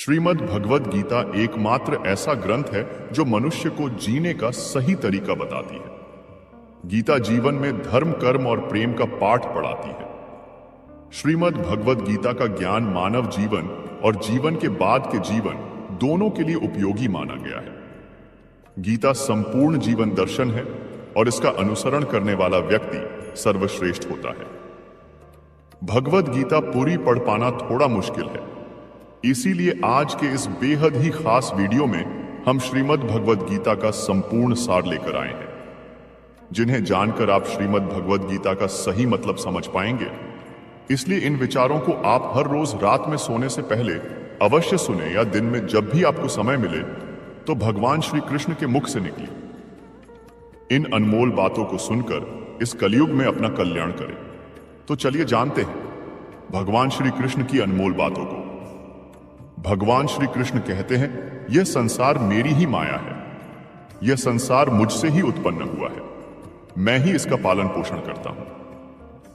श्रीमद् भगवद गीता एकमात्र ऐसा ग्रंथ है जो मनुष्य को जीने का सही तरीका बताती है। गीता जीवन में धर्म, कर्म और प्रेम का पाठ पढ़ाती है। श्रीमद् भगवद गीता का ज्ञान मानव जीवन और जीवन के बाद के जीवन दोनों के लिए उपयोगी माना गया है। गीता संपूर्ण जीवन दर्शन है और इसका अनुसरण करने वाला व्यक्ति सर्वश्रेष्ठ होता है। भगवद गीता पूरी पढ़ पाना थोड़ा मुश्किल है, इसीलिए आज के इस बेहद ही खास वीडियो में हम श्रीमद् भगवद गीता का संपूर्ण सार लेकर आए हैं, जिन्हें जानकर आप श्रीमद् भगवद गीता का सही मतलब समझ पाएंगे। इसलिए इन विचारों को आप हर रोज रात में सोने से पहले अवश्य सुने या दिन में जब भी आपको समय मिले तो भगवान श्री कृष्ण के मुख से निकली इन अनमोल बातों को सुनकर इस कलयुग में अपना कल्याण करें। तो चलिए जानते हैं भगवान श्री कृष्ण की अनमोल बातों को। भगवान श्री कृष्ण कहते हैं, यह संसार मेरी ही माया है, यह संसार मुझसे ही उत्पन्न हुआ है, मैं ही इसका पालन पोषण करता हूं।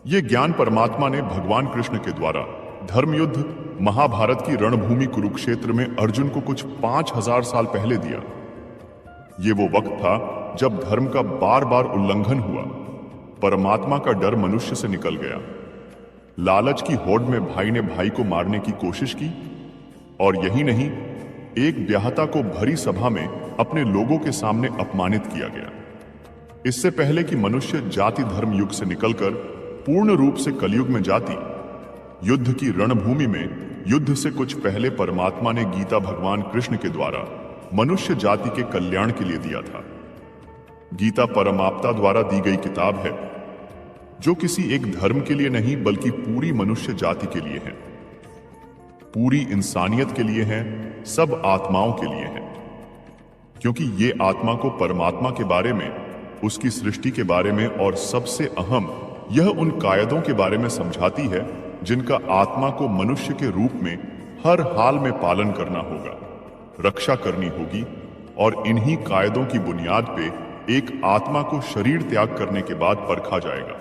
यह ज्ञान परमात्मा ने भगवान कृष्ण के द्वारा धर्मयुद्ध महाभारत की रणभूमि कुरुक्षेत्र में अर्जुन को कुछ 5000 साल पहले दिया। यह वो वक्त था जब धर्म का बार बार उल्लंघन हुआ, परमात्मा का डर मनुष्य से निकल गया, लालच की होड़ में भाई ने भाई को मारने की कोशिश की, और यही नहीं, एक ब्याहता को भरी सभा में अपने लोगों के सामने अपमानित किया गया। इससे पहले कि मनुष्य जाति धर्म युग से निकलकर पूर्ण रूप से कलयुग में जाति युद्ध की रणभूमि में युद्ध से कुछ पहले परमात्मा ने गीता भगवान कृष्ण के द्वारा मनुष्य जाति के कल्याण के लिए दिया था। गीता परमात्मा द्वारा दी गई किताब है जो किसी एक धर्म के लिए नहीं बल्कि पूरी मनुष्य जाति के लिए है, पूरी इंसानियत के लिए है, सब आत्माओं के लिए है। क्योंकि ये आत्मा को परमात्मा के बारे में, उसकी सृष्टि के बारे में और सबसे अहम यह उन कायदों के बारे में समझाती है जिनका आत्मा को मनुष्य के रूप में हर हाल में पालन करना होगा, रक्षा करनी होगी, और इन्हीं कायदों की बुनियाद पे एक आत्मा को शरीर त्याग करने के बाद परखा जाएगा,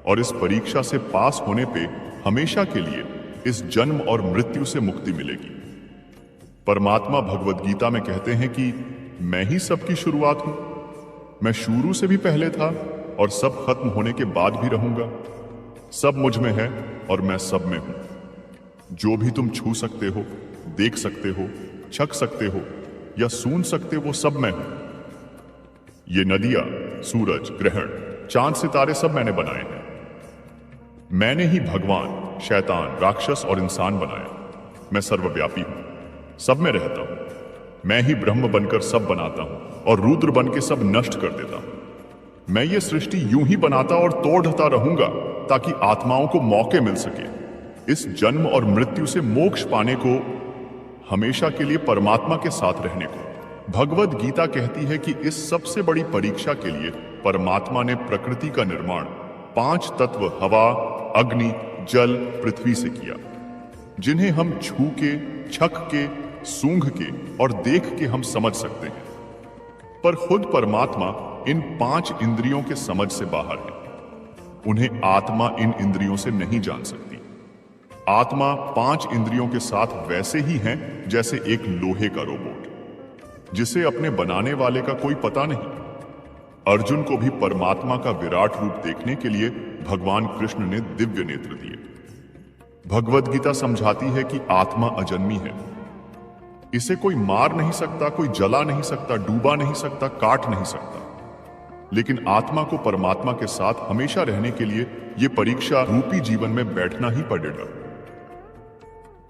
और इस परीक्षा से पास होने पे हमेशा के लिए इस जन्म और मृत्यु से मुक्ति मिलेगी। परमात्मा भगवद गीता में कहते हैं कि मैं ही सबकी शुरुआत हूं, मैं शुरू से भी पहले था और सब खत्म होने के बाद भी रहूंगा। सब मुझ में है और मैं सब में हूं। जो भी तुम छू सकते हो, देख सकते हो, छक सकते हो या सूंघ सकते हो, सब मैं हूं। ये नदियां, सूरज, ग्रहण, चांद, सितारे सब मैंने बनाए हैं। मैंने ही भगवान, शैतान, राक्षस और इंसान बनाया। मैं सर्वव्यापी हूं, सब में रहता हूं। मैं ही ब्रह्म बनकर सब बनाता हूं और रुद्र बन के सब नष्ट कर देता हूं। मैं ये सृष्टि यूं ही बनाता और तोड़ता रहूंगा ताकि आत्माओं को मौके मिल सके इस जन्म और मृत्यु से मोक्ष पाने को, हमेशा के लिए परमात्मा के साथ रहने को। भगवद गीता कहती है कि इस सबसे बड़ी परीक्षा के लिए परमात्मा ने प्रकृति का निर्माण 5 तत्व हवा, अग्नि, जल, पृथ्वी से किया, जिन्हें हम छू के, छक के, सूंघ के और देख के हम समझ सकते हैं। पर खुद परमात्मा इन 5 इंद्रियों के समझ से बाहर है। उन्हें आत्मा इन इंद्रियों से नहीं जान सकती। आत्मा 5 इंद्रियों के साथ वैसे ही है जैसे एक लोहे का रोबोट, जिसे अपने बनाने वाले का कोई पता नहीं। अर्जुन को भी परमात्मा का विराट रूप देखने के लिए भगवान कृष्ण ने दिव्य नेत्र दिए। भगवद गीता समझाती है कि आत्मा अजन्मी है, इसे कोई मार नहीं सकता, कोई जला नहीं सकता, डूबा नहीं सकता, काट नहीं सकता। लेकिन आत्मा को परमात्मा के साथ हमेशा रहने के लिए यह परीक्षा रूपी जीवन में बैठना ही पड़ेगा।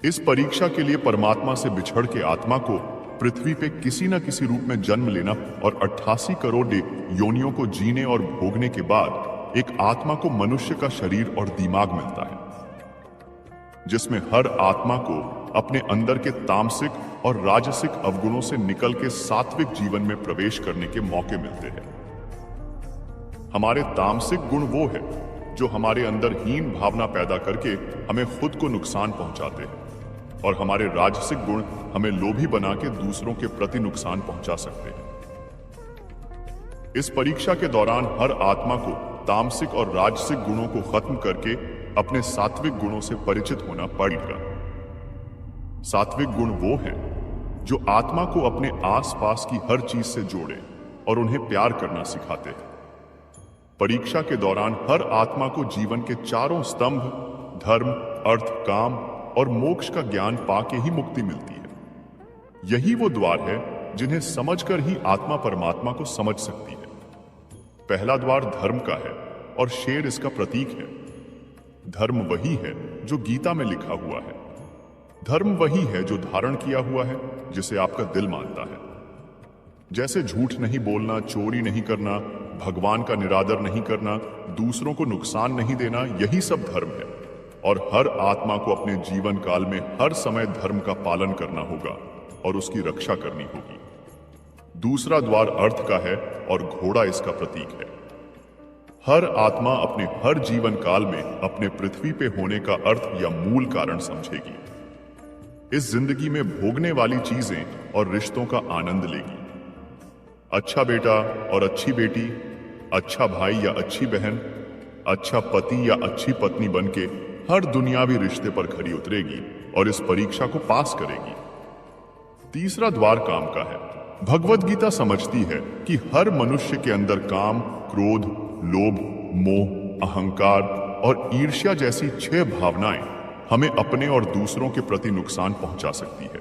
इस परीक्षा के लिए परमात्मा से बिछड़ के आत्मा को पृथ्वी पे किसी न किसी रूप में जन्म लेना और 88 करोड़ योनियों को जीने और भोगने के बाद एक आत्मा को मनुष्य का शरीर और दिमाग मिलता है, जिसमें हर आत्मा को अपने अंदर के तामसिक और राजसिक अवगुणों से निकल के सात्विक जीवन में प्रवेश करने के मौके मिलते हैं। हमारे तामसिक गुण वो है जो हमारे अंदर हीन भावना पैदा करके हमें खुद को नुकसान पहुंचाते हैं, और हमारे राजसिक गुण हमें लोभी बना के दूसरों के प्रति नुकसान पहुंचा सकते हैं। इस परीक्षा के दौरान हर आत्मा को तामसिक और राजसिक गुणों को खत्म करके अपने सात्विक गुणों से परिचित होना पड़ेगा। सात्विक गुण वो हैं जो आत्मा को अपने आसपास की हर चीज से जोड़े और उन्हें प्यार करना सिखाते हैं। परीक्षा के दौरान हर आत्मा को जीवन के चारों स्तंभ धर्म, अर्थ, काम और मोक्ष का ज्ञान पाके ही मुक्ति मिलती है। यही वो द्वार है जिन्हें समझकर ही आत्मा परमात्मा को समझ सकती है। पहला द्वार धर्म का है और शेर इसका प्रतीक है। धर्म वही है जो गीता में लिखा हुआ है। धर्म वही है जो धारण किया हुआ है, जिसे आपका दिल मानता है। जैसे झूठ नहीं बोलना, चोरी नहीं करना, भगवान का निरादर नहीं करना, दूसरों को नुकसान नहीं देना, यही सब धर्म है। और हर आत्मा को अपने जीवन काल में हर समय धर्म का पालन करना होगा और उसकी रक्षा करनी होगी। दूसरा द्वार अर्थ का है और घोड़ा इसका प्रतीक है। हर आत्मा अपने हर जीवन काल में अपने पृथ्वी पे होने का अर्थ या मूल कारण समझेगी। इस जिंदगी में भोगने वाली चीजें और रिश्तों का आनंद लेगी। अच्छा बेटा और अच्छी बेटी, अच्छा भाई या अच्छी बहन, अच्छा पति या अच्छी पत्नी बनके हर दुनियावी रिश्ते पर खरी उतरेगी और इस परीक्षा को पास करेगी। तीसरा द्वार काम का है। भगवद गीता समझती है कि हर मनुष्य के अंदर काम, क्रोध, लोभ, मोह, अहंकार और ईर्ष्या जैसी 6 भावनाएं हमें अपने और दूसरों के प्रति नुकसान पहुंचा सकती है।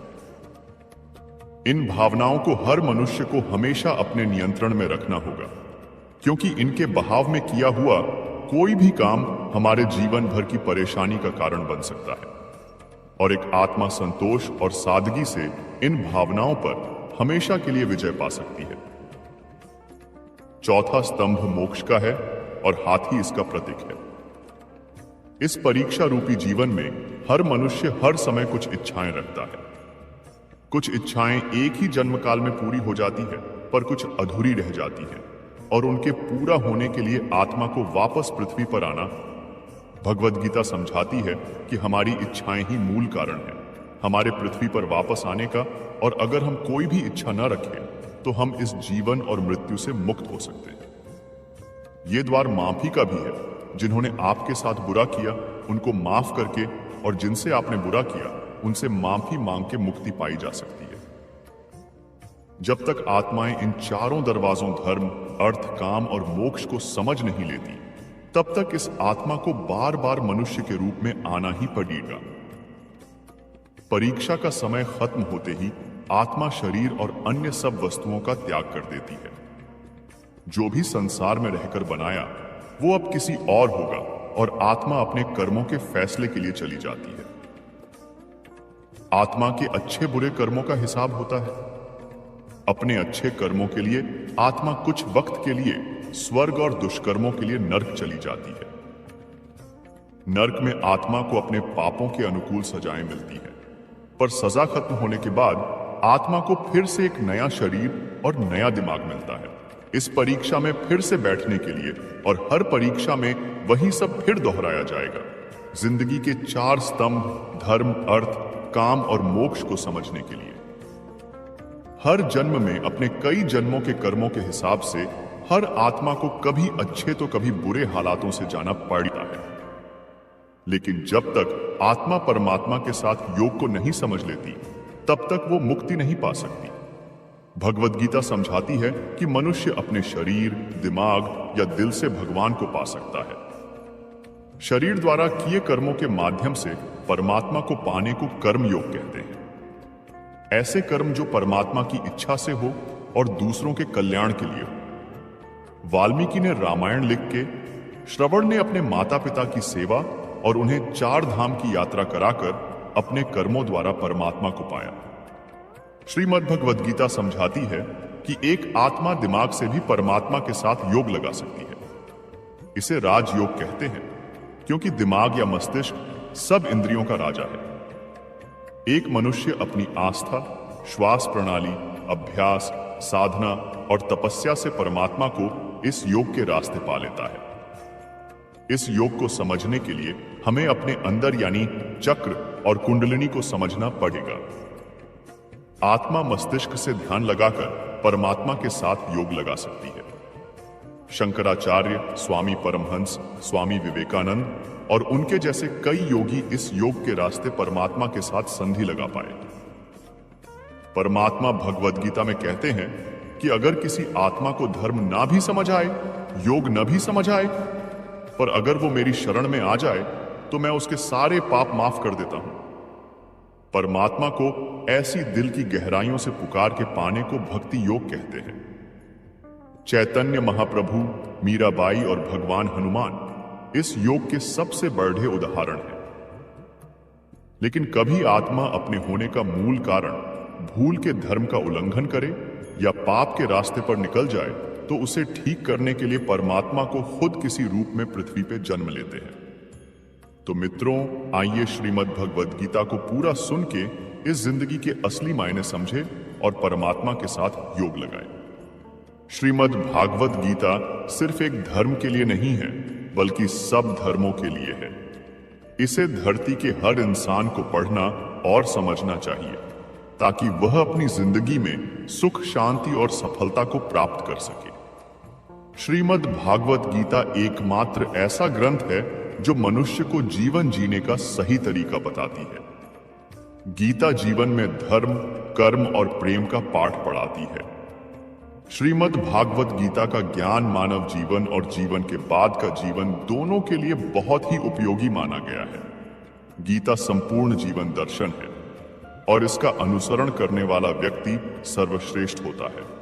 इन भावनाओं को हर मनुष्य को हमेशा अपने नियंत्रण में रखना होगा, क्योंकि इनके बहाव में किया हुआ कोई भी काम हमारे जीवन भर की परेशानी का कारण बन सकता है। और एक आत्मा संतोष और सादगी से इन भावनाओं पर हमेशा के लिए विजय पा सकती है। चौथा स्तंभ मोक्ष का है और हाथी इसका प्रतीक है। इस परीक्षा रूपी जीवन में हर मनुष्य हर समय कुछ इच्छाएं रखता है। कुछ इच्छाएं एक ही जन्म काल में पूरी हो जाती है, पर कुछ अधूरी रह जाती हैं और उनके पूरा होने के लिए आत्मा को वापस पृथ्वी पर आना। भगवद गीता समझाती है कि हमारी इच्छाएं ही मूल कारण है हमारे पृथ्वी पर वापस आने का, और अगर हम कोई भी इच्छा न रखें तो हम इस जीवन और मृत्यु से मुक्त हो सकते हैं। ये द्वार माफी का भी है। जिन्होंने आपके साथ बुरा किया उनको माफ करके और जिनसे आपने बुरा किया उनसे माफी मांग के मुक्ति पाई जा सकती है। जब तक आत्माएं इन चारों दरवाजों धर्म, अर्थ, काम और मोक्ष को समझ नहीं लेती, तब तक इस आत्मा को बार बार मनुष्य के रूप में आना ही पड़ेगा। परीक्षा का समय खत्म होते ही आत्मा शरीर और अन्य सब वस्तुओं का त्याग कर देती है। जो भी संसार में रहकर बनाया वो अब किसी और होगा और आत्मा अपने कर्मों के फैसले के लिए चली जाती है। आत्मा के अच्छे बुरे कर्मों का हिसाब होता है। अपने अच्छे कर्मों के लिए आत्मा कुछ वक्त के लिए स्वर्ग और दुष्कर्मों के लिए नर्क चली जाती है। नर्क में आत्मा को अपने पापों के अनुकूल सजाएं मिलती है, पर सजा खत्म होने के बाद आत्मा को फिर से एक नया शरीर और नया दिमाग मिलता है इस परीक्षा में फिर से बैठने के लिए, और हर परीक्षा में वही सब फिर दोहराया जाएगा। जिंदगी के 4 स्तंभ धर्म, अर्थ, काम और मोक्ष को समझने के लिए हर जन्म में अपने कई जन्मों के कर्मों के हिसाब से हर आत्मा को कभी अच्छे तो कभी बुरे हालातों से जाना पड़ता है। लेकिन जब तक आत्मा परमात्मा के साथ योग को नहीं समझ लेती, तब तक वो मुक्ति नहीं पा सकती। भगवद गीता समझाती है कि मनुष्य अपने शरीर, दिमाग या दिल से भगवान को पा सकता है। शरीर द्वारा किए कर्मों के माध्यम से परमात्मा को पाने को कर्म योग कहते हैं। ऐसे कर्म जो परमात्मा की इच्छा से हो और दूसरों के कल्याण के लिए हो। वाल्मीकि ने रामायण लिख के, श्रवण ने अपने माता पिता की सेवा और उन्हें 4 धाम की यात्रा कराकर अपने कर्मों द्वारा परमात्मा को पाया। श्रीमद् भगवद गीता समझाती है कि एक आत्मा दिमाग से भी परमात्मा के साथ योग लगा सकती है। इसे राजयोग कहते हैं, क्योंकि दिमाग या मस्तिष्क सब इंद्रियों का राजा है। एक मनुष्य अपनी आस्था, श्वास प्रणाली, अभ्यास, साधना और तपस्या से परमात्मा को इस योग के रास्ते पा लेता है। इस योग को समझने के लिए हमें अपने अंदर यानी चक्र और कुंडलिनी को समझना पड़ेगा। आत्मा मस्तिष्क से ध्यान लगाकर परमात्मा के साथ योग लगा सकती है। शंकराचार्य, स्वामी परमहंस, स्वामी विवेकानंद और उनके जैसे कई योगी इस योग के रास्ते परमात्मा के साथ संधि लगा पाए। परमात्मा भगवद गीता में कहते हैं कि अगर किसी आत्मा को धर्म ना भी समझ आए, योग न भी समझ आए, पर अगर वो मेरी शरण में आ जाए तो मैं उसके सारे पाप माफ कर देता हूं। परमात्मा को ऐसी दिल की गहराइयों से पुकार के पाने को भक्ति योग कहते हैं। चैतन्य महाप्रभु, मीराबाई और भगवान हनुमान इस योग के सबसे बड़े उदाहरण हैं। लेकिन कभी आत्मा अपने होने का मूल कारण भूल के धर्म का उल्लंघन करे या पाप के रास्ते पर निकल जाए तो उसे ठीक करने के लिए परमात्मा को खुद किसी रूप में पृथ्वी पे जन्म लेते हैं। तो मित्रों, आइए श्रीमद् भगवद गीता को पूरा सुन के इस जिंदगी के असली मायने समझे और परमात्मा के साथ योग लगाएं। श्रीमद् भागवत गीता सिर्फ एक धर्म के लिए नहीं है, बल्कि सब धर्मों के लिए है। इसे धरती के हर इंसान को पढ़ना और समझना चाहिए ताकि वह अपनी जिंदगी में सुख, शांति और सफलता को प्राप्त कर सके। श्रीमद् भागवत गीता एकमात्र ऐसा ग्रंथ है जो मनुष्य को जीवन जीने का सही तरीका बताती है। गीता जीवन में धर्म, कर्म और प्रेम का पाठ पढ़ाती है। श्रीमद् भागवत गीता का ज्ञान मानव जीवन और जीवन के बाद का जीवन दोनों के लिए बहुत ही उपयोगी माना गया है। गीता संपूर्ण जीवन दर्शन है और इसका अनुसरण करने वाला व्यक्ति सर्वश्रेष्ठ होता है।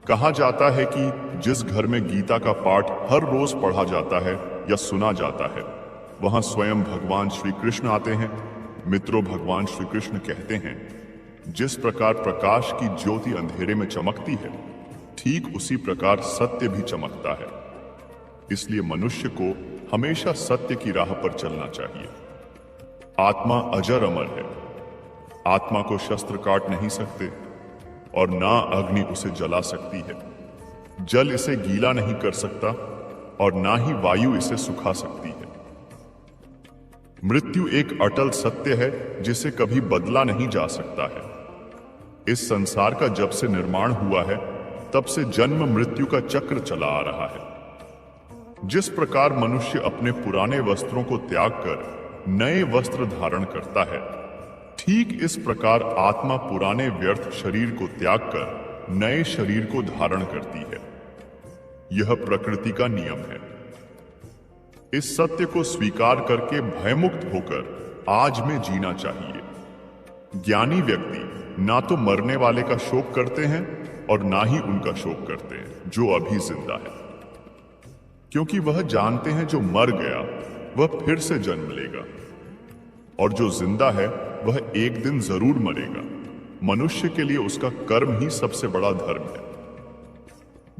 कहा जाता है कि जिस घर में गीता का पाठ हर रोज पढ़ा जाता है या सुना जाता है, वहां स्वयं भगवान श्री कृष्ण आते हैं। मित्रों, भगवान श्री कृष्ण कहते हैं, जिस प्रकार प्रकाश की ज्योति अंधेरे में चमकती है, ठीक उसी प्रकार सत्य भी चमकता है। इसलिए मनुष्य को हमेशा सत्य की राह पर चलना चाहिए। आत्मा अजर अमर है। आत्मा को शस्त्र काट नहीं सकते और ना अग्नि उसे जला सकती है। जल इसे गीला नहीं कर सकता और ना ही वायु इसे सुखा सकती है। मृत्यु एक अटल सत्य है जिसे कभी बदला नहीं जा सकता है। इस संसार का जब से निर्माण हुआ है, तब से जन्म मृत्यु का चक्र चला आ रहा है। जिस प्रकार मनुष्य अपने पुराने वस्त्रों को त्याग कर नए वस्त्र धारण करता है, ठीक इस प्रकार आत्मा पुराने व्यर्थ शरीर को त्याग कर नए शरीर को धारण करती है। यह प्रकृति का नियम है। इस सत्य को स्वीकार करके भयमुक्त होकर आज में जीना चाहिए। ज्ञानी व्यक्ति ना तो मरने वाले का शोक करते हैं और ना ही उनका शोक करते हैं जो अभी जिंदा है, क्योंकि वह जानते हैं जो मर गया वह फिर से जन्म लेगा और जो जिंदा है वह एक दिन जरूर मरेगा। मनुष्य के लिए उसका कर्म ही सबसे बड़ा धर्म है।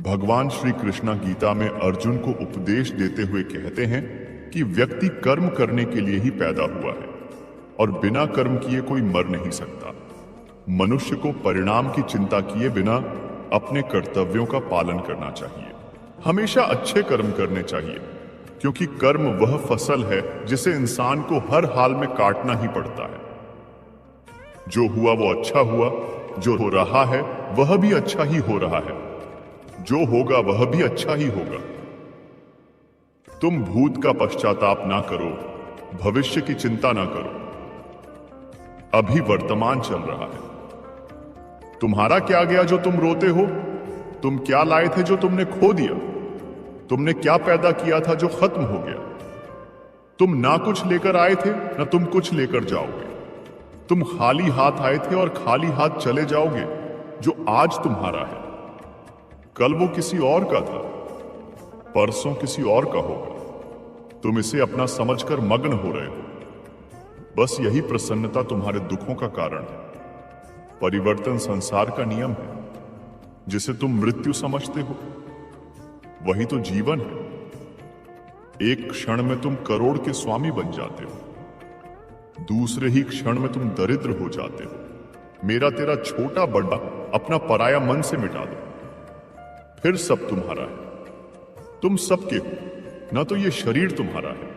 भगवान श्री कृष्ण गीता में अर्जुन को उपदेश देते हुए कहते हैं कि व्यक्ति कर्म करने के लिए ही पैदा हुआ है और बिना कर्म किए कोई मर नहीं सकता। मनुष्य को परिणाम की चिंता किए बिना अपने कर्तव्यों का पालन करना चाहिए। हमेशा अच्छे कर्म करने चाहिए, क्योंकि कर्म वह फसल है जिसे इंसान को हर हाल में काटना ही पड़ता है। जो हुआ वो अच्छा हुआ, जो हो रहा है वह भी अच्छा ही हो रहा है, जो होगा वह भी अच्छा ही होगा। तुम भूत का पश्चाताप ना करो, भविष्य की चिंता ना करो। अभी वर्तमान चल रहा है। तुम्हारा क्या गया जो तुम रोते हो? तुम क्या लाए थे जो तुमने खो दिया? तुमने क्या पैदा किया था जो खत्म हो गया? तुम ना कुछ लेकर आए थे, ना तुम कुछ लेकर जाओगे। तुम खाली हाथ आए थे और खाली हाथ चले जाओगे। जो आज तुम्हारा है, कल वो किसी और का था, परसों किसी और का होगा। तुम इसे अपना समझकर मग्न हो रहे हो। बस यही प्रसन्नता तुम्हारे दुखों का कारण है। परिवर्तन संसार का नियम है। जिसे तुम मृत्यु समझते हो वही तो जीवन है। एक क्षण में तुम करोड़ के स्वामी बन जाते हो, दूसरे ही क्षण में तुम दरिद्र हो जाते हो। मेरा तेरा छोटा बड़ा अपना पराया मन से मिटा दो, फिर सब तुम्हारा है। तुम सबके हो, ना तो ये शरीर तुम्हारा है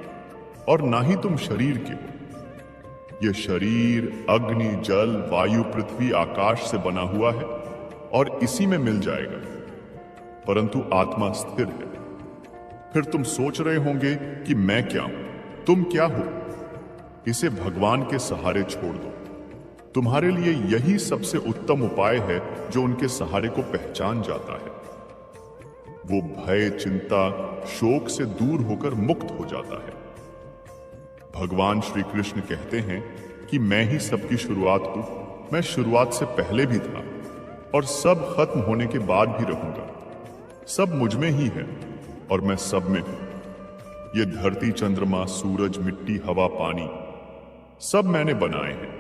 और ना ही तुम शरीर के हो। यह शरीर अग्नि, जल, वायु, पृथ्वी, आकाश से बना हुआ है और इसी में मिल जाएगा, परंतु आत्मा स्थिर है। फिर तुम सोच रहे होंगे कि मैं क्या हूं, तुम क्या हो, इसे भगवान के सहारे छोड़ दो। तुम्हारे लिए यही सबसे उत्तम उपाय है जो उनके सहारे को पहचान जाता है। वो भय, चिंता, शोक से दूर होकर मुक्त हो जाता है। भगवान श्री कृष्ण कहते हैं कि मैं ही सबकी शुरुआत हूं, मैं शुरुआत से पहले भी था और सब खत्म होने के बाद भी रहूंगा। सब मुझ में ही है और मैं सब में हूं। ये धरती, चंद्रमा, सूरज, मिट्टी, हवा, पानी सब मैंने बनाए हैं।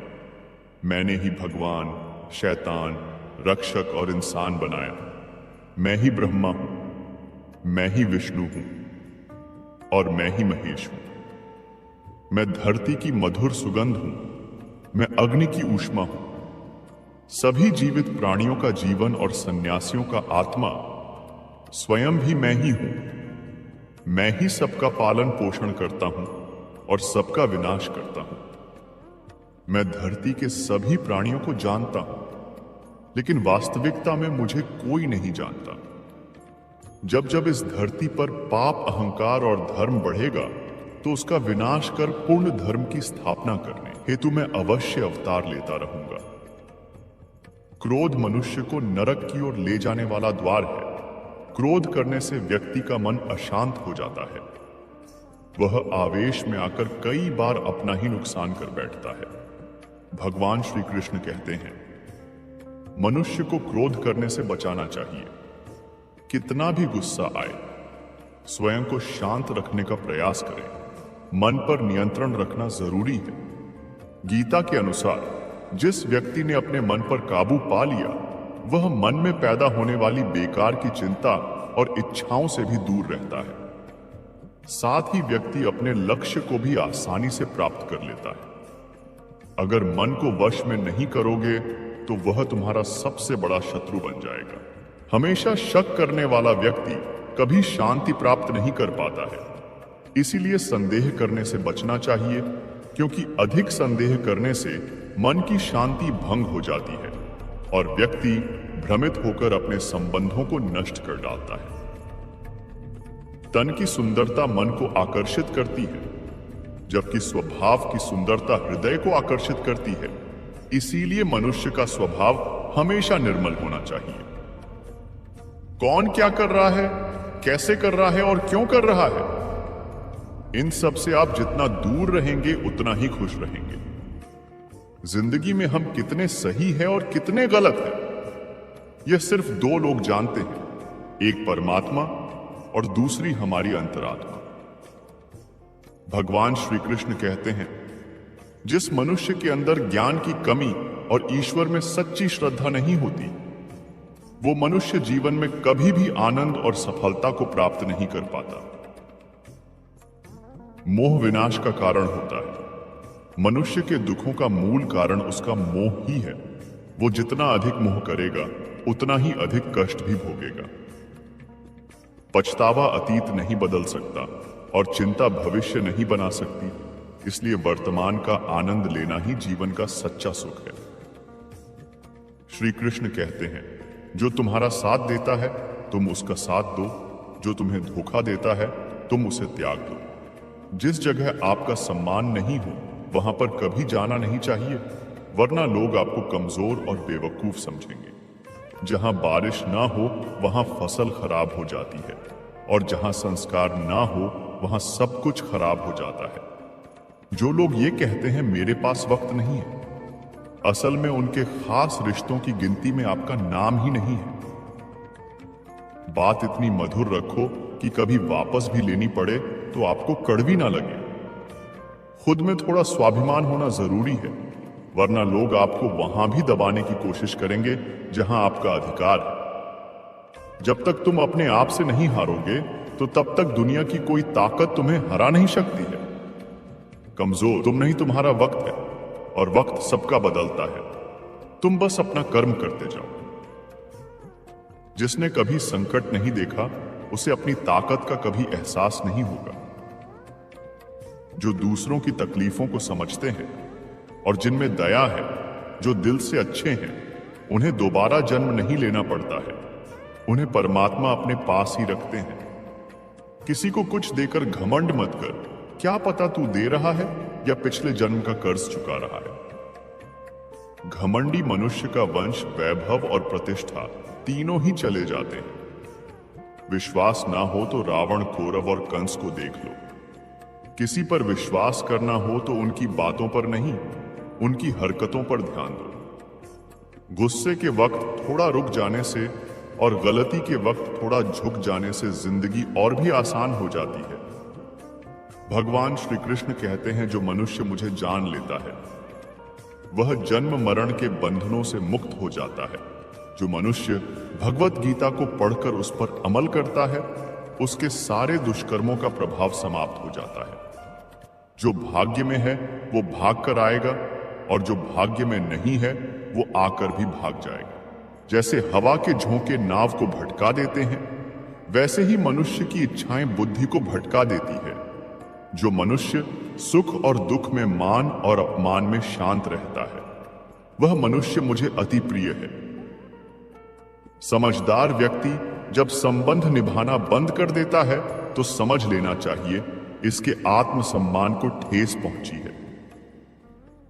मैंने ही भगवान, शैतान, रक्षक और इंसान बनाया। मैं ही ब्रह्मा हूं, मैं ही विष्णु हूं और मैं ही महेश हूं। मैं धरती की मधुर सुगंध हूं, मैं अग्नि की ऊष्मा हूं। सभी जीवित प्राणियों का जीवन और सन्यासियों का आत्मा स्वयं भी मैं ही हूं। मैं ही सबका पालन पोषण करता हूं और सबका विनाश करता हूं। मैं धरती के सभी प्राणियों को जानता हूं, लेकिन वास्तविकता में मुझे कोई नहीं जानता। जब जब इस धरती पर पाप, अहंकार और धर्म बढ़ेगा तो उसका विनाश कर पूर्ण धर्म की स्थापना करने हेतु मैं अवश्य अवतार लेता रहूंगा। क्रोध मनुष्य को नरक की ओर ले जाने वाला द्वार है। क्रोध करने से व्यक्ति का मन अशांत हो जाता है। वह आवेश में आकर कई बार अपना ही नुकसान कर बैठता है। भगवान श्री कृष्ण कहते हैं, मनुष्य को क्रोध करने से बचाना चाहिए। कितना भी गुस्सा आए, स्वयं को शांत रखने का प्रयास करें। मन पर नियंत्रण रखना जरूरी है। गीता के अनुसार जिस व्यक्ति ने अपने मन पर काबू पा लिया, वह मन में पैदा होने वाली बेकार की चिंता और इच्छाओं से भी दूर रहता है। साथ ही व्यक्ति अपने लक्ष्य को भी आसानी से प्राप्त कर लेता है। अगर मन को वश में नहीं करोगे तो वह तुम्हारा सबसे बड़ा शत्रु बन जाएगा। हमेशा शक करने वाला व्यक्ति कभी शांति प्राप्त नहीं कर पाता है। इसीलिए संदेह करने से बचना चाहिए, क्योंकि अधिक संदेह करने से मन की शांति भंग हो जाती है और व्यक्ति भ्रमित होकर अपने संबंधों को नष्ट कर डालता है। तन की सुंदरता मन को आकर्षित करती है, जबकि स्वभाव की सुंदरता हृदय को आकर्षित करती है। इसीलिए मनुष्य का स्वभाव हमेशा निर्मल होना चाहिए। कौन क्या कर रहा है, कैसे कर रहा है और क्यों कर रहा है, इन सब से आप जितना दूर रहेंगे उतना ही खुश रहेंगे। जिंदगी में हम कितने सही हैं और कितने गलत हैं, यह सिर्फ दो लोग जानते हैं, एक परमात्मा और दूसरी हमारी अंतरात्मा। भगवान श्री कृष्ण कहते हैं, जिस मनुष्य के अंदर ज्ञान की कमी और ईश्वर में सच्ची श्रद्धा नहीं होती, वो मनुष्य जीवन में कभी भी आनंद और सफलता को प्राप्त नहीं कर पाता। मोह विनाश का कारण होता है। मनुष्य के दुखों का मूल कारण उसका मोह ही है। वो जितना अधिक मोह करेगा, उतना ही अधिक कष्ट भी भोगेगा। पछतावा अतीत नहीं बदल सकता और चिंता भविष्य नहीं बना सकती। इसलिए वर्तमान का आनंद लेना ही जीवन का सच्चा सुख है। श्री कृष्ण कहते हैं, जो तुम्हारा साथ देता है तुम उसका साथ दो, जो तुम्हें धोखा देता है तुम उसे त्याग दो। जिस जगह आपका सम्मान नहीं हो वहां पर कभी जाना नहीं चाहिए, वरना लोग आपको कमजोर और बेवकूफ समझेंगे। जहां बारिश ना हो वहां फसल खराब हो जाती है और जहां संस्कार ना हो वहां सब कुछ खराब हो जाता है। जो लोग ये कहते हैं मेरे पास वक्त नहीं है, असल में उनके खास रिश्तों की गिनती में आपका नाम ही नहीं है। बात इतनी मधुर रखो कि कभी वापस भी लेनी पड़े तो आपको कड़वी ना लगे। खुद में थोड़ा स्वाभिमान होना जरूरी है, वरना लोग आपको वहां भी दबाने की कोशिश करेंगे जहां आपका अधिकार है। जब तक तुम अपने आप से नहीं हारोगे तो तब तक दुनिया की कोई ताकत तुम्हें हरा नहीं सकती है। कमजोर तुम नहीं, तुम्हारा वक्त है और वक्त सबका बदलता है। तुम बस अपना कर्म करते जाओ। जिसने कभी संकट नहीं देखा उसे अपनी ताकत का कभी एहसास नहीं होगा। जो दूसरों की तकलीफों को समझते हैं और जिनमें दया है, जो दिल से अच्छे हैं, उन्हें दोबारा जन्म नहीं लेना पड़ता है। उन्हें परमात्मा अपने पास ही रखते हैं। किसी को कुछ देकर घमंड मत कर, क्या पता तू दे रहा है या पिछले जन्म का कर्ज चुका रहा है। घमंडी मनुष्य का वंश, वैभव और प्रतिष्ठा तीनों ही चले जाते हैं। विश्वास ना हो तो रावण, कौरव और कंस को देख लो। किसी पर विश्वास करना हो तो उनकी बातों पर नहीं, उनकी हरकतों पर ध्यान दो। गुस्से के वक्त थोड़ा रुक जाने से और गलती के वक्त थोड़ा झुक जाने से जिंदगी और भी आसान हो जाती है। भगवान श्री कृष्ण कहते हैं, जो मनुष्य मुझे जान लेता है वह जन्म मरण के बंधनों से मुक्त हो जाता है। जो मनुष्य भगवत गीता को पढ़कर उस पर अमल करता है, उसके सारे दुष्कर्मों का प्रभाव समाप्त हो जाता है। जो भाग्य में है वो भाग कर आएगा और जो भाग्य में नहीं है वो आकर भी भाग जाएगा। जैसे हवा के झोंके नाव को भटका देते हैं, वैसे ही मनुष्य की इच्छाएं बुद्धि को भटका देती है। जो मनुष्य सुख और दुख में, मान और अपमान में शांत रहता है, वह मनुष्य मुझे अति प्रिय है। समझदार व्यक्ति जब संबंध निभाना बंद कर देता है तो समझ लेना चाहिए इसके आत्मसम्मान को ठेस पहुंची है।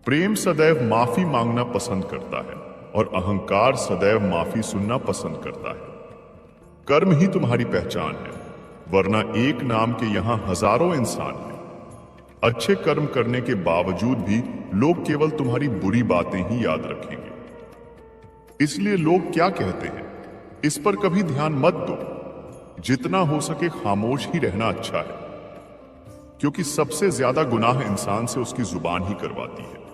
प्रेम सदैव माफी मांगना पसंद करता है और अहंकार सदैव माफी सुनना पसंद करता है। कर्म ही तुम्हारी पहचान है, वरना एक नाम के यहां हजारों इंसान हैं। अच्छे कर्म करने के बावजूद भी लोग केवल तुम्हारी बुरी बातें ही याद रखेंगे। इसलिए लोग क्या कहते हैं, इस पर कभी ध्यान मत दो। जितना हो सके खामोश ही रहना अच्छा है, क्योंकि सबसे ज्यादा गुनाह इंसान से उसकी जुबान ही करवाती है।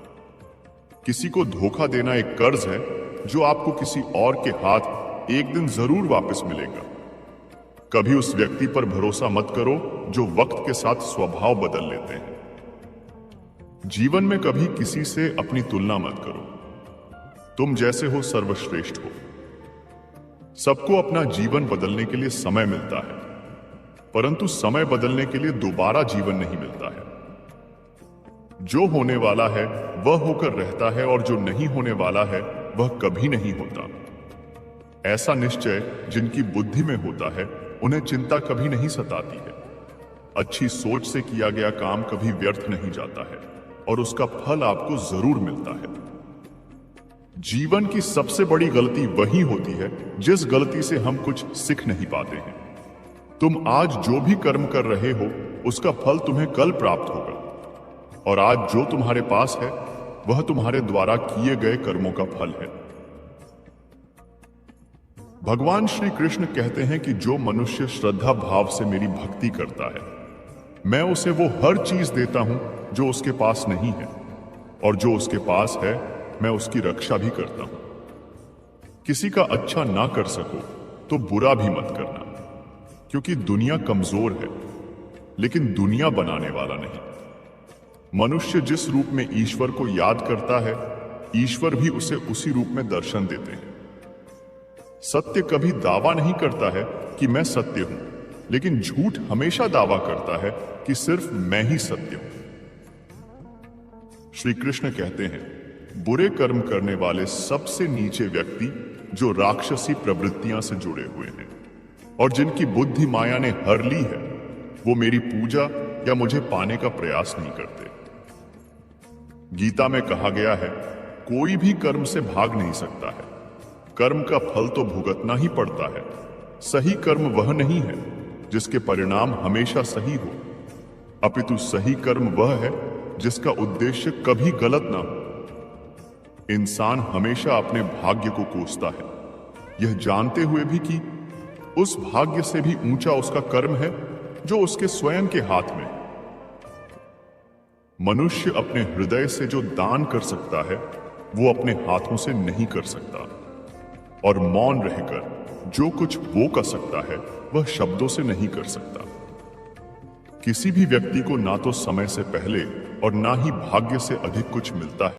किसी को धोखा देना एक कर्ज है जो आपको किसी और के हाथ एक दिन जरूर वापस मिलेगा। कभी उस व्यक्ति पर भरोसा मत करो जो वक्त के साथ स्वभाव बदल लेते हैं। जीवन में कभी किसी से अपनी तुलना मत करो। तुम जैसे हो सर्वश्रेष्ठ हो। सबको अपना जीवन बदलने के लिए समय मिलता है, परंतु समय बदलने के लिए दोबारा जीवन नहीं मिलता है। जो होने वाला है वह होकर रहता है और जो नहीं होने वाला है वह कभी नहीं होता। ऐसा निश्चय जिनकी बुद्धि में होता है उन्हें चिंता कभी नहीं सताती है। अच्छी सोच से किया गया काम कभी व्यर्थ नहीं जाता है और उसका फल आपको जरूर मिलता है। जीवन की सबसे बड़ी गलती वही होती है जिस गलती से हम कुछ सीख नहीं पाते हैं। तुम आज जो भी कर्म कर रहे हो उसका फल तुम्हें कल प्राप्त होगा, और आज जो तुम्हारे पास है वह तुम्हारे द्वारा किए गए कर्मों का फल है। भगवान श्री कृष्ण कहते हैं कि जो मनुष्य श्रद्धा भाव से मेरी भक्ति करता है, मैं उसे वो हर चीज देता हूं जो उसके पास नहीं है, और जो उसके पास है मैं उसकी रक्षा भी करता हूं। किसी का अच्छा ना कर सको तो बुरा भी मत करना, क्योंकि दुनिया कमजोर है लेकिन दुनिया बनाने वाला नहीं। मनुष्य जिस रूप में ईश्वर को याद करता है, ईश्वर भी उसे उसी रूप में दर्शन देते हैं। सत्य कभी दावा नहीं करता है कि मैं सत्य हूं, लेकिन झूठ हमेशा दावा करता है कि सिर्फ मैं ही सत्य हूं। श्री कृष्ण कहते हैं, बुरे कर्म करने वाले सबसे नीचे व्यक्ति जो राक्षसी प्रवृत्तियां से जुड़े हुए हैं और जिनकी बुद्धि माया ने हर ली है, वो मेरी पूजा या मुझे पाने का प्रयास नहीं करते। गीता में कहा गया है, कोई भी कर्म से भाग नहीं सकता है। कर्म का फल तो भुगतना ही पड़ता है। सही कर्म वह नहीं है जिसके परिणाम हमेशा सही हो, अपितु सही कर्म वह है जिसका उद्देश्य कभी गलत ना हो। इंसान हमेशा अपने भाग्य को कोसता है, यह जानते हुए भी कि उस भाग्य से भी ऊंचा उसका कर्म है जो उसके स्वयं के हाथ में है। मनुष्य अपने हृदय से जो दान कर सकता है वो अपने हाथों से नहीं कर सकता, और मौन रहकर जो कुछ वो कर सकता है वह शब्दों से नहीं कर सकता। किसी भी व्यक्ति को ना तो समय से पहले और ना ही भाग्य से अधिक कुछ मिलता है।